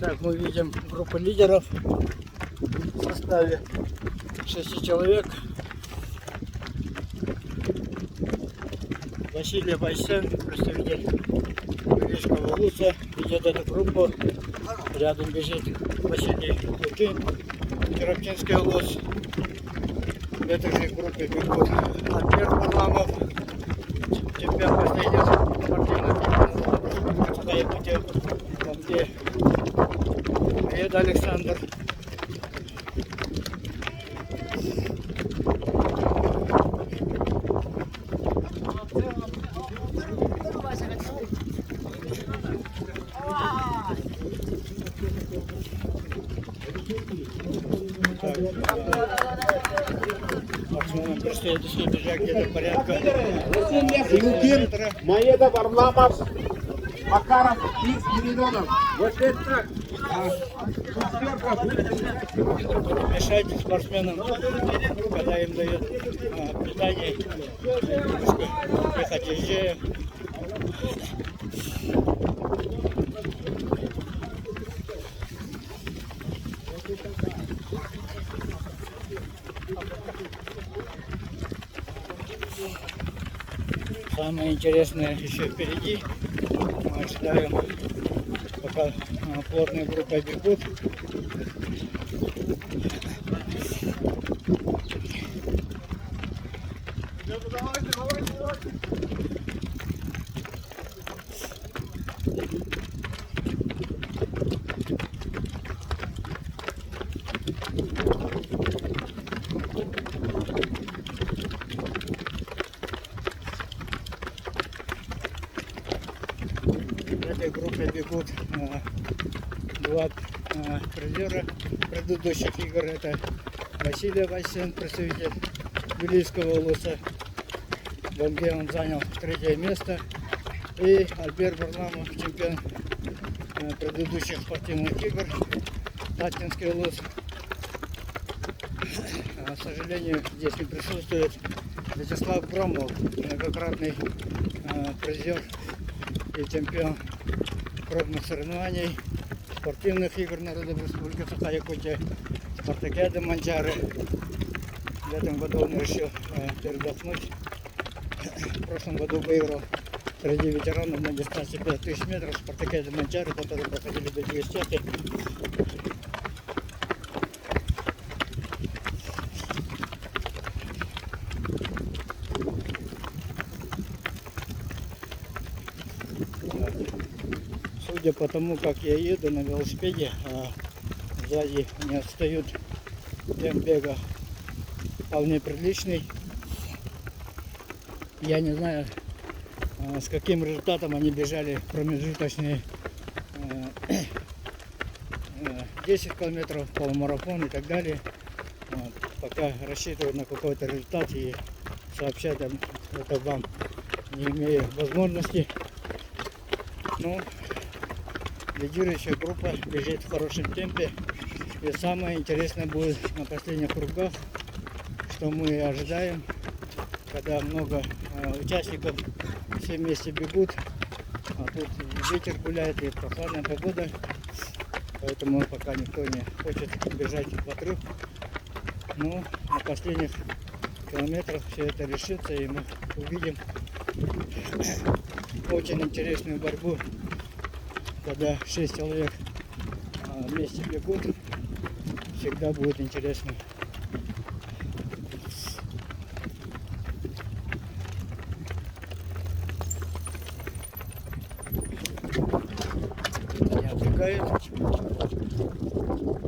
Так, мы видим группу лидеров в составе 6 человек. Василий Байсен, представитель Белийского улуса, ведет эту группу. Рядом бежит Василий Лукин, Кировчинский улус. В этой же группе бегут Альберт Варламов, чемпион последних спортивных игр. Привет, Александр. Максимум предстоит еще бежать где-то порядка Юкин, Маеда, Варламов, Макаров и Спиридонов. Вот это мешать спортсменам, когда им дают питание, ехать езжая. Самое интересное еще впереди. Мы ожидаем, пока плотные группы бегут. В этой группе бегут два призера предыдущих игр. Это Василий Васин, представитель Белийского улуса. В Волге он занял 3-е место. И Альберт Варламов, чемпион предыдущих спортивных игр, Татинский улус. К сожалению, здесь не присутствует Вячеслав Громов, многократный призер и чемпион крупных соревнований, спортивных игр народов Республики Саха-Якутия, спартакиады Манчары. В этом году он решил передохнуть. В прошлом году выиграл среди ветеранов на дистанции 5000 метров спартакиады Манчары, которые проходили в университете. Судя по тому, как я еду на велосипеде, сзади не отстают, темп бега вполне приличный. Я не знаю, с каким результатом они бежали промежуточные 10 километров, полумарафон и так далее. Пока рассчитывают на какой-то результат и сообщать это вам не имею возможности. Но лидирующая группа бежит в хорошем темпе. И самое интересное будет на последних кругах, что мы ожидаем, когда много участников все вместе бегут, а тут ветер гуляет и прохладная погода, поэтому пока никто не хочет бежать в отрыв. Но на последних километрах все это решится, и мы увидим очень интересную борьбу, когда 6 человек вместе бегут. Всегда будет интересно. Не отвлекает.